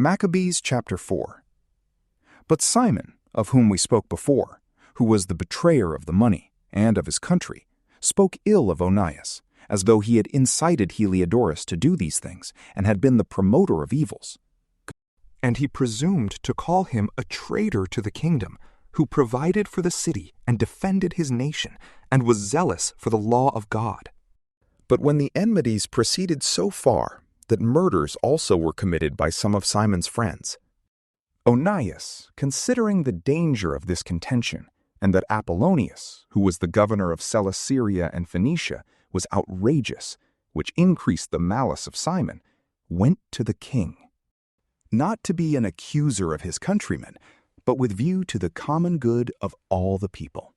Maccabees chapter 4. But Simon, of whom we spoke before, who was the betrayer of the money and of his country, spoke ill of Onias, as though he had incited Heliodorus to do these things and had been the promoter of evils. And he presumed to call him a traitor to the kingdom, who provided for the city and defended his nation, and was zealous for the law of God. But when the enmities proceeded so far that murders also were committed by some of Simon's friends, Onias, considering the danger of this contention, and that Apollonius, who was the governor of Cilicia and Phoenicia, was outrageous, which increased the malice of Simon, went to the king, not to be an accuser of his countrymen, but with view to the common good of all the people.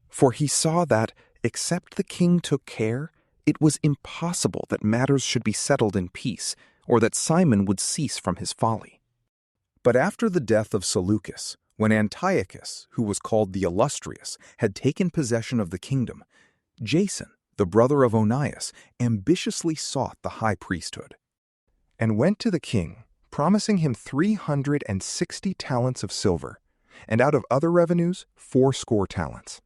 For he saw that, except the king took care, it was impossible that matters should be settled in peace, or that Simon would cease from his folly. But after the death of Seleucus, when Antiochus, who was called the Illustrious, had taken possession of the kingdom, Jason, the brother of Onias, ambitiously sought the high priesthood, and went to the king, promising him 360 talents of silver, and out of other revenues 80 talents.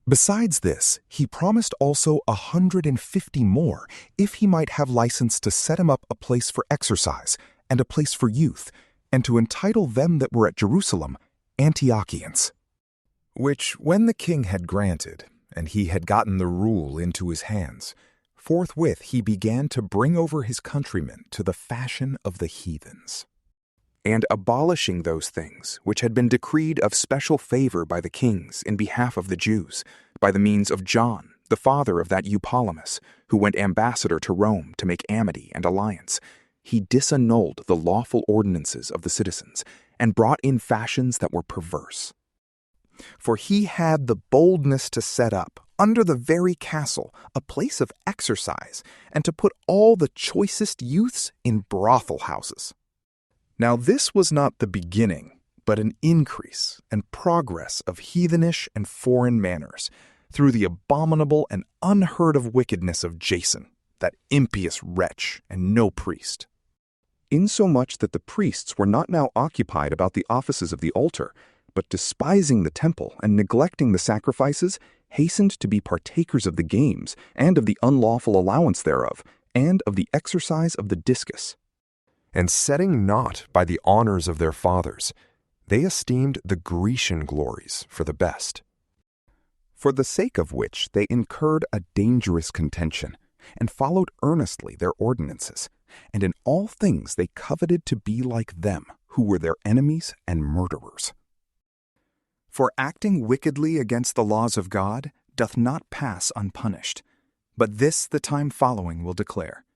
Besides this, he promised also 150 more, if he might have license to set him up a place for exercise, and a place for youth, and to entitle them that were at Jerusalem Antiochians. Which when the king had granted, and he had gotten the rule into his hands, forthwith he began to bring over his countrymen to the fashion of the heathens, and abolishing those things which had been decreed of special favor by the kings in behalf of the Jews, by the means of John, the father of that Eupolemus, who went ambassador to Rome to make amity and alliance, he disannulled the lawful ordinances of the citizens, and brought in fashions that were perverse. For he had the boldness to set up, under the very castle, a place of exercise, and to put all the choicest youths in brothel houses. Now this was not the beginning, but an increase and progress of heathenish and foreign manners, through the abominable and unheard of wickedness of Jason, that impious wretch and no priest. Insomuch that the priests were not now occupied about the offices of the altar, but despising the temple and neglecting the sacrifices, hastened to be partakers of the games, and of the unlawful allowance thereof, and of the exercise of the discus. And setting naught by the honors of their fathers, they esteemed the Grecian glories for the best. For the sake of which they incurred a dangerous contention, and followed earnestly their ordinances, and in all things they coveted to be like them, who were their enemies and murderers. For acting wickedly against the laws of God doth not pass unpunished, but this the time following will declare.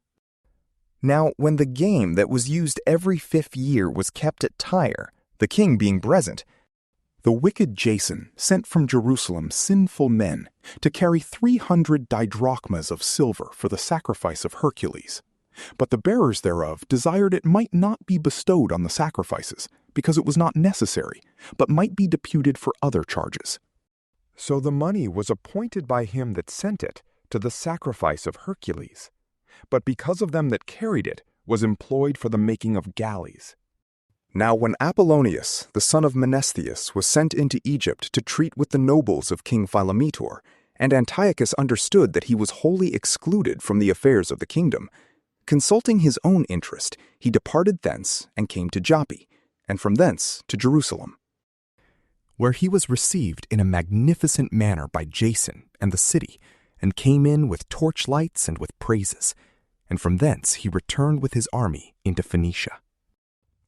Now when the game that was used every 5th year was kept at Tyre, the king being present, the wicked Jason sent from Jerusalem sinful men to carry 300 didrachmas of silver for the sacrifice of Hercules. But the bearers thereof desired it might not be bestowed on the sacrifices, because it was not necessary, but might be deputed for other charges. So the money was appointed by him that sent it to the sacrifice of Hercules, but because of them that carried it was employed for the making of galleys. Now when Apollonius, the son of Menestheus, was sent into Egypt to treat with the nobles of King Philometor, and Antiochus understood that he was wholly excluded from the affairs of the kingdom, consulting his own interest, he departed thence and came to Joppa, and from thence to Jerusalem, where he was received in a magnificent manner by Jason and the city, and came in with torchlights and with praises, and from thence he returned with his army into Phoenicia.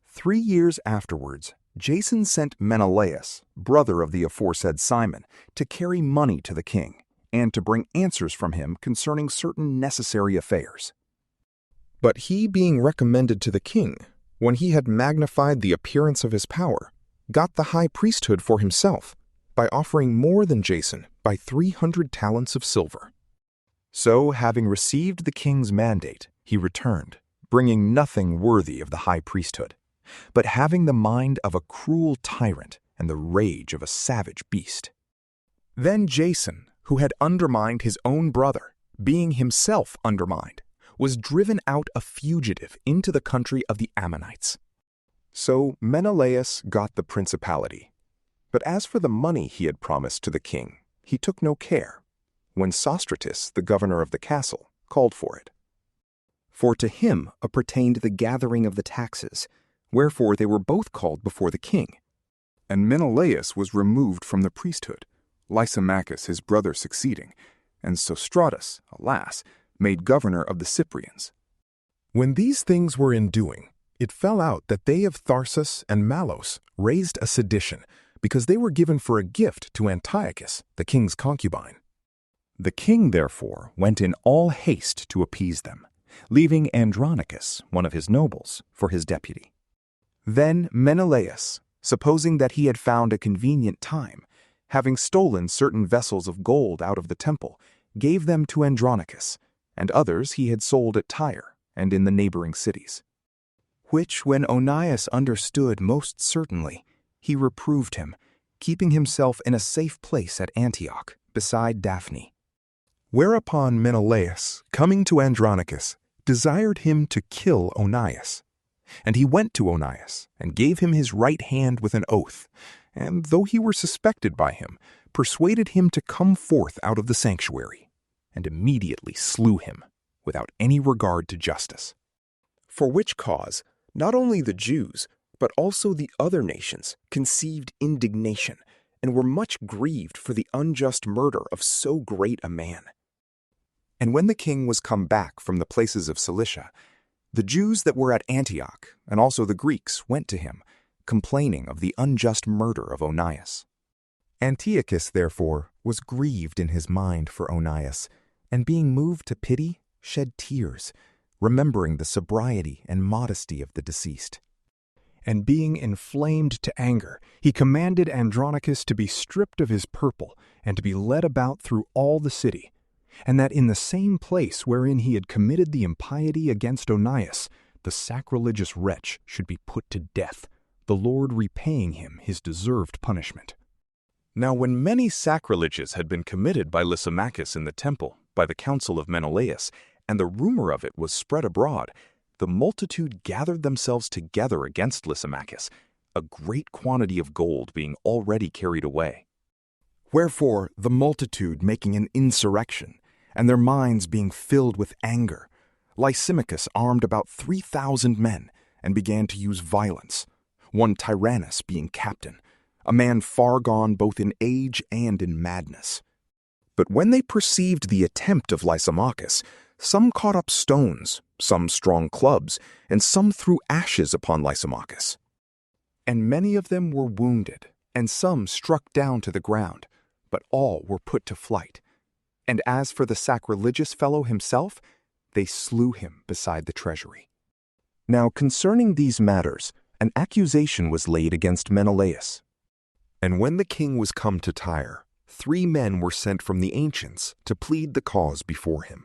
3 years afterwards, Jason sent Menelaus, brother of the aforesaid Simon, to carry money to the king, and to bring answers from him concerning certain necessary affairs. But he being recommended to the king, when he had magnified the appearance of his power, got the high priesthood for himself, by offering more than Jason by 300 talents of silver. So, having received the king's mandate, he returned, bringing nothing worthy of the high priesthood, but having the mind of a cruel tyrant and the rage of a savage beast. Then Jason, who had undermined his own brother, being himself undermined, was driven out a fugitive into the country of the Ammonites. So Menelaus got the principality. But as for the money he had promised to the king, he took no care, when Sostratus, the governor of the castle, called for it. For to him appertained the gathering of the taxes, wherefore they were both called before the king. And Menelaus was removed from the priesthood, Lysimachus his brother succeeding, and Sostratus, alas, made governor of the Cyprians. When these things were in doing, it fell out that they of Tharsus and Malos raised a sedition, because they were given for a gift to Antiochus, the king's concubine. The king, therefore, went in all haste to appease them, leaving Andronicus, one of his nobles, for his deputy. Then Menelaus, supposing that he had found a convenient time, having stolen certain vessels of gold out of the temple, gave them to Andronicus, and others he had sold at Tyre and in the neighboring cities. Which when Onias understood most certainly, he reproved him, keeping himself in a safe place at Antioch, beside Daphne. Whereupon Menelaus, coming to Andronicus, desired him to kill Onias. And he went to Onias, and gave him his right hand with an oath, and though he were suspected by him, persuaded him to come forth out of the sanctuary, and immediately slew him, without any regard to justice. For which cause, not only the Jews, but also the other nations conceived indignation, and were much grieved for the unjust murder of so great a man. And when the king was come back from the places of Cilicia, the Jews that were at Antioch, and also the Greeks, went to him, complaining of the unjust murder of Onias. Antiochus, therefore, was grieved in his mind for Onias, and being moved to pity, shed tears, remembering the sobriety and modesty of the deceased. And being inflamed to anger, he commanded Andronicus to be stripped of his purple, and to be led about through all the city, and that in the same place wherein he had committed the impiety against Onias, the sacrilegious wretch should be put to death, the Lord repaying him his deserved punishment. Now when many sacrileges had been committed by Lysimachus in the temple, by the counsel of Menelaus, and the rumor of it was spread abroad, the multitude gathered themselves together against Lysimachus, a great quantity of gold being already carried away. Wherefore the multitude making an insurrection, and their minds being filled with anger, Lysimachus armed about 3,000 men, and began to use violence, one Tyrannus being captain, a man far gone both in age and in madness. But when they perceived the attempt of Lysimachus, some caught up stones, some strong clubs, and some threw ashes upon Lysimachus. And many of them were wounded, and some struck down to the ground, but all were put to flight. And as for the sacrilegious fellow himself, they slew him beside the treasury. Now concerning these matters, an accusation was laid against Menelaus. And when the king was come to Tyre, 3 men were sent from the ancients to plead the cause before him.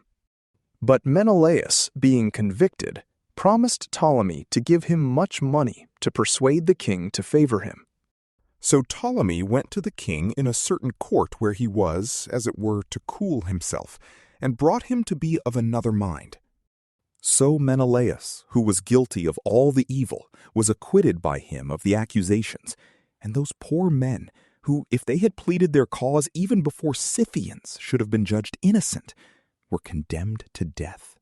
But Menelaus, being convicted, promised Ptolemy to give him much money to persuade the king to favor him. So Ptolemy went to the king in a certain court where he was, as it were, to cool himself, and brought him to be of another mind. So Menelaus, who was guilty of all the evil, was acquitted by him of the accusations, and those poor men, who, if they had pleaded their cause even before Scythians, should have been judged innocent, were condemned to death.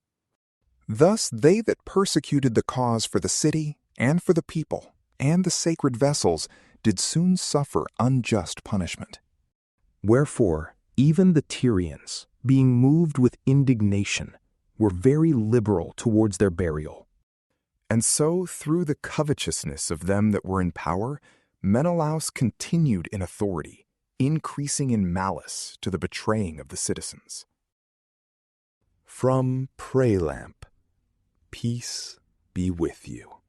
Thus they that persecuted the cause for the city, and for the people, and the sacred vessels, did soon suffer unjust punishment. Wherefore, even the Tyrians, being moved with indignation, were very liberal towards their burial. And so, through the covetousness of them that were in power, Menelaus continued in authority, increasing in malice to the betraying of the citizens. From PrayLamp, peace be with you.